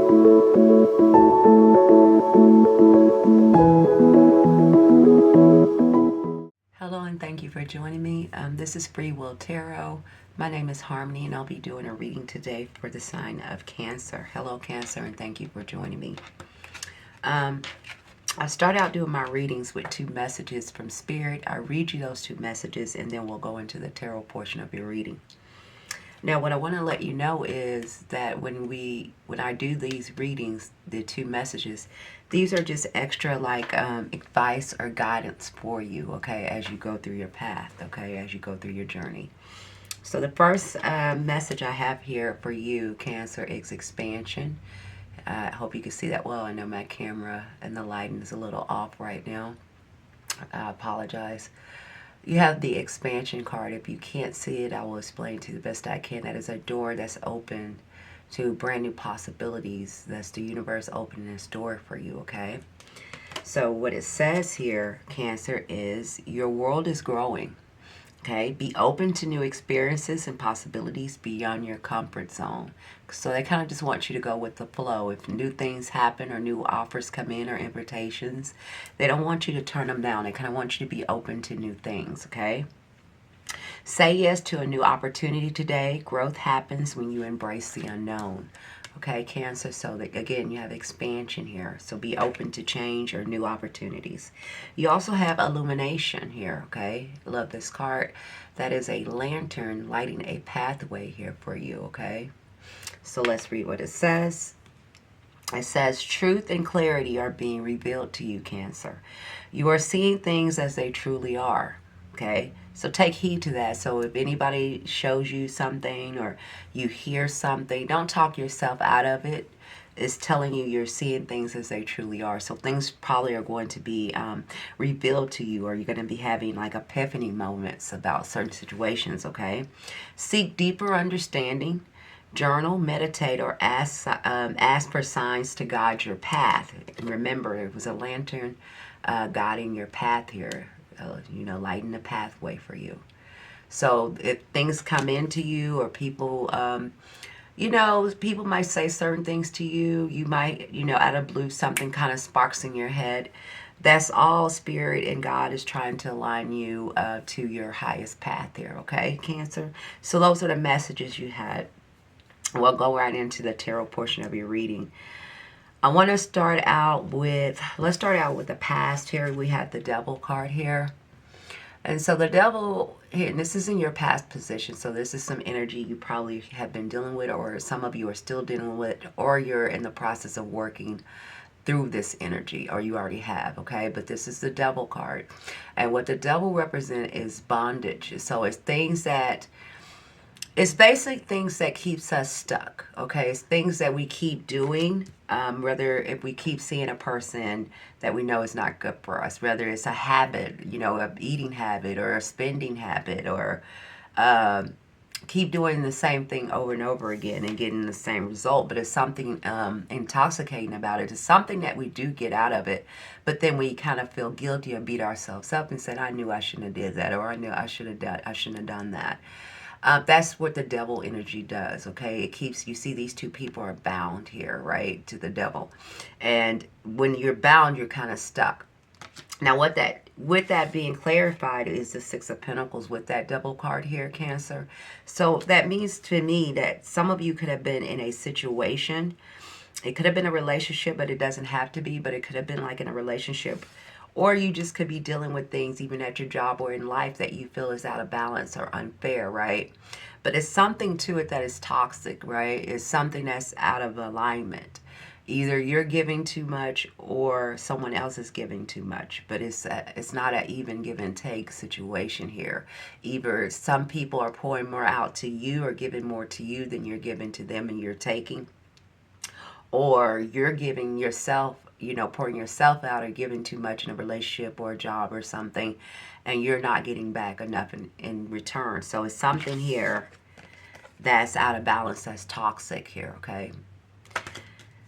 Hello and thank you for joining me. This is Freewill Tarot. My name is Harmony and I'll be doing a reading today for the sign of Cancer. Hello Cancer, and thank you for joining me. I start out doing my readings with two messages from Spirit. I read you those two messages and then we'll go into the tarot portion of your reading. Now what I want to let you know is that when I do these readings, the two messages, these are just extra like advice or guidance for you, okay, as you go through your path, okay, as you go through your journey. So the first message I have here for you, Cancer, is expansion. I hope you can see that well. I know my camera and the lighting is a little off right now. I apologize. You have the expansion card. If you can't see it, I will explain to you the best I can. That is a door that's open to brand new possibilities. That's the universe opening its door for you, okay? So what it says here, Cancer, is your world is growing, okay? Be open to new experiences and possibilities beyond your comfort zone. So they kind of just want you to go with the flow. If new things happen or new offers come in or invitations, they don't want you to turn them down. They kind of want you to be open to new things, okay? Say yes to a new opportunity today. Growth happens when you embrace the unknown. Okay, Cancer, so that, again, you have expansion here. So be open to change or new opportunities. You also have illumination here, okay? Love this card. That is a lantern lighting a pathway here for you, okay? So let's read what it says. It says, truth and clarity are being revealed to you, Cancer. You are seeing things as they truly are, okay? So take heed to that. So if anybody shows you something or you hear something, don't talk yourself out of it. It's telling you you're seeing things as they truly are. So things probably are going to be revealed to you, or you're going to be having like epiphany moments about certain situations, okay? Seek deeper understanding. Journal, meditate, or ask for signs to guide your path. And remember, it was a lantern guiding your path here, lighting the pathway for you. So if things come into you, or people, people might say certain things to you. You might, out of blue, something kind of sparks in your head. That's all Spirit and God is trying to align you to your highest path here, okay, Cancer? So those are the messages you had. We'll go right into the tarot portion of your reading. I want to let's start out with the past here. We have the Devil card here. And so the Devil here, and this is in your past position. So this is some energy you probably have been dealing with, or some of you are still dealing with, or you're in the process of working through this energy, or you already have, okay? But this is the Devil card. And what the Devil represents is bondage. So it's basically things that keeps us stuck, okay? It's things that we keep doing, whether if we keep seeing a person that we know is not good for us, whether it's a habit, an eating habit or a spending habit, or keep doing the same thing over and over again and getting the same result. But it's something intoxicating about it. It's something that we do get out of it, but then we kind of feel guilty and beat ourselves up and said, I knew I shouldn't have did that, or I knew I shouldn't have done that. That's what the Devil energy does, okay? It keeps, you see these two people are bound here, right, to the Devil. And when you're bound, you're kind of stuck. Now, with that being clarified is the Six of Pentacles with that Devil card here, Cancer. So that means to me that some of you could have been in a situation. It could have been a relationship, but it doesn't have to be, but it could have been like in a relationship. Or you just could be dealing with things even at your job or in life that you feel is out of balance or unfair, right? But it's something to it that is toxic, right? It's something that's out of alignment. Either you're giving too much or someone else is giving too much. But it's not an even give and take situation here. Either some people are pouring more out to you or giving more to you than you're giving to them and you're taking. Or you're giving yourself, pouring yourself out or giving too much in a relationship or a job or something, and you're not getting back enough in return. So it's something here that's out of balance, that's toxic here, okay?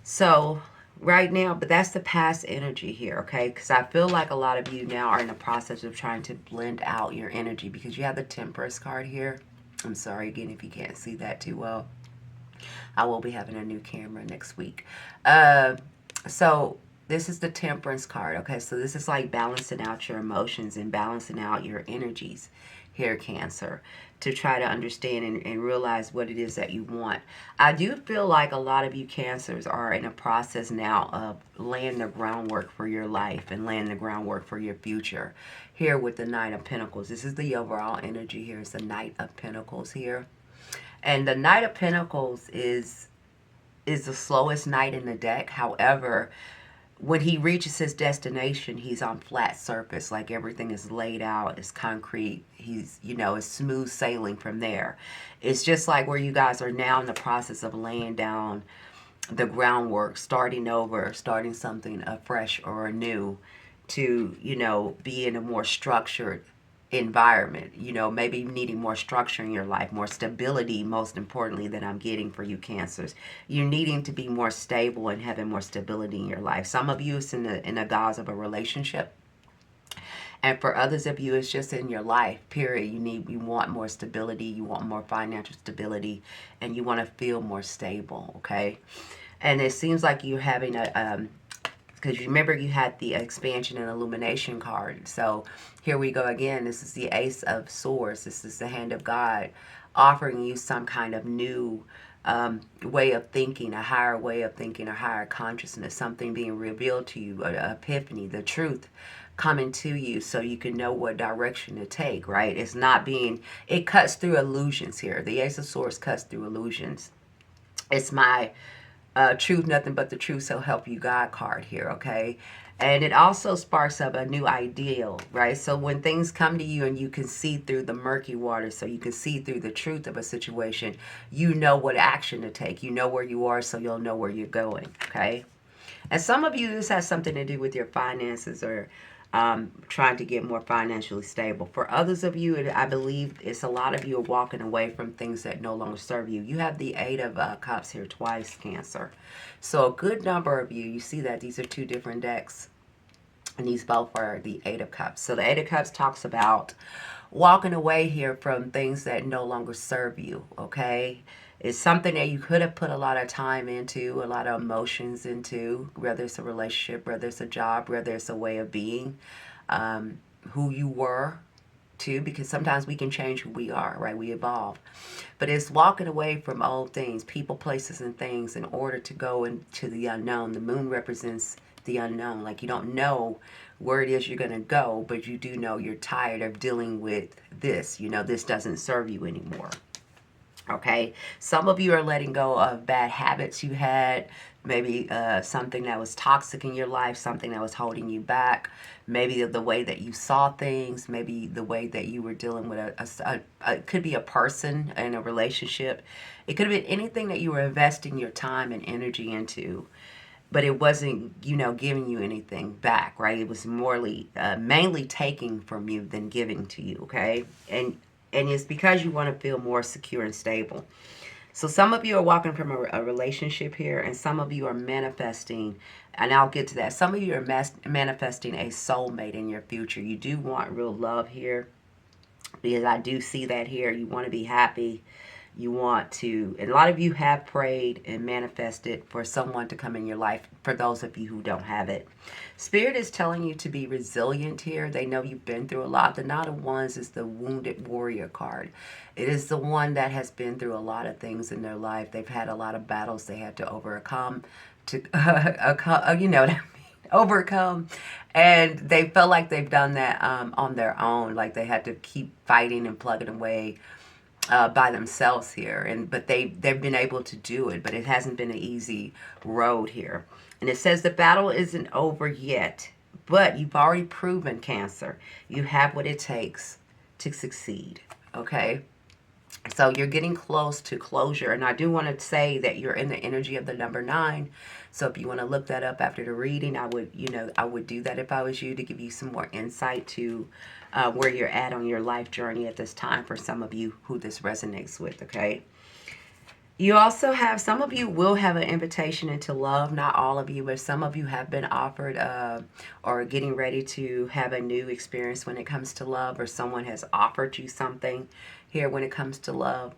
So right now, but that's the past energy here, okay? Because I feel like a lot of you now are in the process of trying to blend out your energy because you have the Temperance card here. I'm sorry again if you can't see that too well. I will be having a new camera next week. Uh, so this is the Temperance card. Okay, so this is like balancing out your emotions and balancing out your energies here, Cancer, to try to understand and realize what it is that you want. I do feel like a lot of you Cancers are in a process now of laying the groundwork for your life and laying the groundwork for your future. Here with the Knight of Pentacles, this is the overall energy here. It's the Knight of Pentacles here. And the Knight of Pentacles is the slowest knight in the deck. However, when he reaches his destination, he's on flat surface. Like everything is laid out, it's concrete. He's, it's smooth sailing from there. It's just like where you guys are now in the process of laying down the groundwork, starting over, starting something afresh or anew to, be in a more structured environment, maybe needing more structure in your life, more stability, most importantly, that I'm getting for you Cancers. You're needing to be more stable and having more stability in your life. Some of you, it's in the guise of a relationship. And for others of you, it's just in your life, period. You want more stability, you want more financial stability, and you want to feel more stable, okay? And it seems like you're having because remember you had the expansion and illumination card. So here we go again. This is the Ace of Swords. This is the hand of God offering you some kind of new way of thinking, a higher way of thinking, a higher consciousness, something being revealed to you, an epiphany, the truth coming to you so you can know what direction to take, right? It's not being, it cuts through illusions here. The Ace of Swords cuts through illusions. It's my truth, nothing but the truth, so help you God card here, okay? And it also sparks up a new ideal, right? So when things come to you and you can see through the murky water, so you can see through the truth of a situation, you know what action to take. You know where you are, so you'll know where you're going, okay? And some of you, this has something to do with your finances or trying to get more financially stable. For others of you, I believe it's a lot of you are walking away from things that no longer serve you. You have the Eight of Cups here twice, Cancer. So a good number of you see that these are two different decks. And these both are the Eight of Cups. So the Eight of Cups talks about walking away here from things that no longer serve you, okay? It's something that you could have put a lot of time into, a lot of emotions into, whether it's a relationship, whether it's a job, whether it's a way of being, who you were too, because sometimes we can change who we are, right? We evolve. But it's walking away from old things, people, places, and things in order to go into the unknown. The moon represents the unknown. Like you don't know where it is you're going to go, but you do know you're tired of dealing with this. This doesn't serve you anymore. Okay, some of you are letting go of bad habits you had, maybe something that was toxic in your life, something that was holding you back, maybe the way that you saw things, maybe the way that you were dealing with it could be a person in a relationship. It could have been anything that you were investing your time and energy into, but it wasn't, giving you anything back, right? It was mainly taking from you than giving to you, okay? And it's because you want to feel more secure and stable. So some of you are walking from a relationship here, and some of you are manifesting, and I'll get to that. Some of you are manifesting a soulmate in your future. You do want real love here, because I do see that here. You want to be happy. You want to, and a lot of you have prayed and manifested for someone to come in your life, for those of you who don't have it. Spirit is telling you to be resilient here. They know you've been through a lot. The Knight of Wands is the wounded warrior card. It is the one that has been through a lot of things in their life. They've had a lot of battles they had to overcome, overcome, and they felt like they've done that on their own. Like they had to keep fighting and plugging away by themselves here, but they've been able to do it, but it hasn't been an easy road here. And it says the battle isn't over yet, but you've already proven, Cancer, you have what it takes to succeed, okay? So you're getting close to closure, and I do want to say that you're in the energy of the number 9. So if you want to look that up after the reading, I would do that if I was you, to give you some more insight to where you're at on your life journey at this time for some of you who this resonates with, okay? You also have, some of you will have an invitation into love. Not all of you, but some of you have been offered or getting ready to have a new experience when it comes to love, or someone has offered you something here when it comes to love.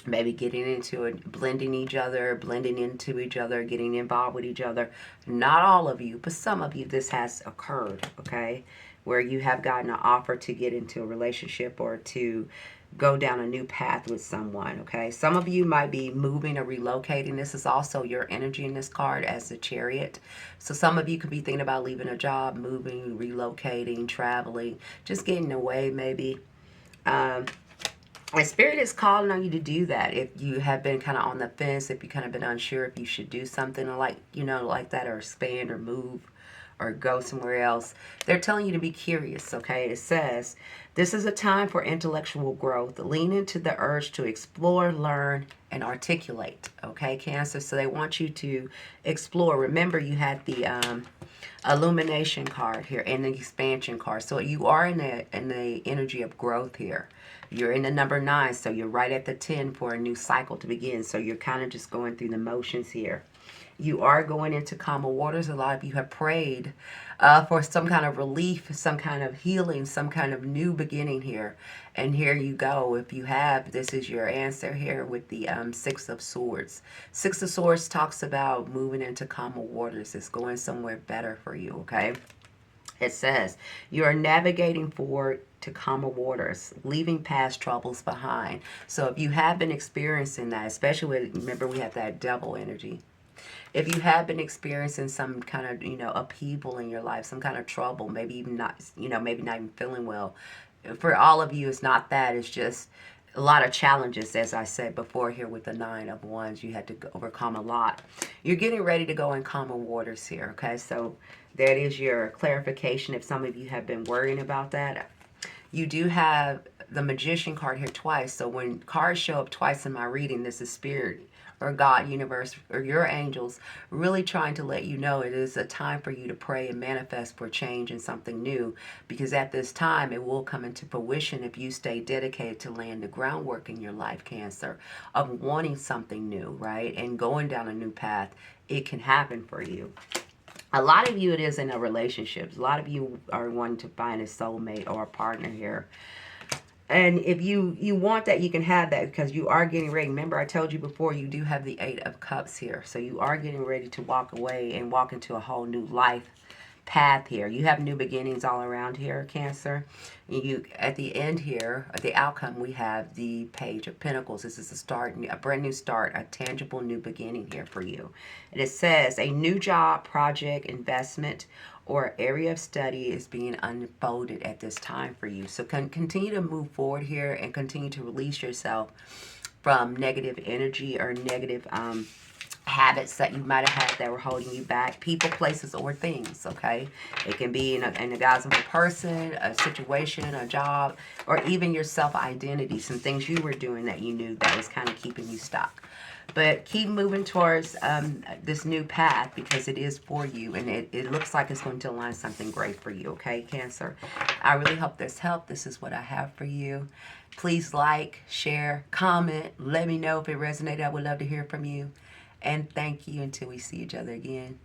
maybe getting into it, blending into each other, getting involved with each other. Not all of you, but some of you, this has occurred, okay? Where you have gotten an offer to get into a relationship or to go down a new path with someone, okay? Some of you might be moving or relocating. This is also your energy in this card as the Chariot. So some of you could be thinking about leaving a job, moving, relocating, traveling, just getting away maybe. And Spirit is calling on you to do that. If you have been kind of on the fence, if you kind of been unsure if you should do something like, like that, or expand or move or go somewhere else, they're telling you to be curious, okay? It says, this is a time for intellectual growth. Lean into the urge to explore, learn, and articulate, okay, Cancer? So they want you to explore. Remember, you had the illumination card here and the expansion card. So you are in the energy of growth here. You're in the number 9, so you're right at the 10 for a new cycle to begin. So you're kind of just going through the motions here. You are going into calmer waters. A lot of you have prayed for some kind of relief, some kind of healing, some kind of new beginning here. And here you go. If you have, this is your answer here with the 6 of Swords. 6 of Swords talks about moving into calmer waters. It's going somewhere better for you, okay? It says, you are navigating forward to calmer waters, leaving past troubles behind. So if you have been experiencing that, especially with, remember we have that devil energy. If you have been experiencing some kind of, upheaval in your life, some kind of trouble, maybe even not, maybe not even feeling well, for all of you, it's not that. It's just a lot of challenges, as I said before here with the 9 of Wands. You had to overcome a lot. You're getting ready to go in calmer waters here, okay? So that is your clarification if some of you have been worrying about that. You do have the Magician card here twice. So when cards show up twice in my reading, this is Spirit or God, universe, or your angels really trying to let you know it is a time for you to pray and manifest for change and something new, because at this time it will come into fruition if you stay dedicated to laying the groundwork in your life, Cancer, of wanting something new, right, and going down a new path. It can happen for you. A lot of you, it is in a relationship. A lot of you are wanting to find a soulmate or a partner here. And if you want that, you can have that, because you are getting ready. Remember, I told you before, you do have the 8 of Cups here. So you are getting ready to walk away and walk into a whole new life path here. You have new beginnings all around here, Cancer. You, at the end here, the outcome, we have the Page of Pentacles. This is a start, a brand new start, a tangible new beginning here for you. And it says a new job, project, investment, or area of study is being unfolded at this time for you. So continue to move forward here and continue to release yourself from negative energy or negative habits that you might have had that were holding you back. People, places, or things, okay? It can be in the guise of a person, a situation, a job, or even your self-identity, some things you were doing that you knew that was kind of keeping you stuck. But keep moving towards this new path, because it is for you, and it looks like it's going to align something great for you, okay, Cancer? I really hope this helped. This is what I have for you. Please like, share, comment. Let me know if it resonated. I would love to hear from you. And thank you until we see each other again.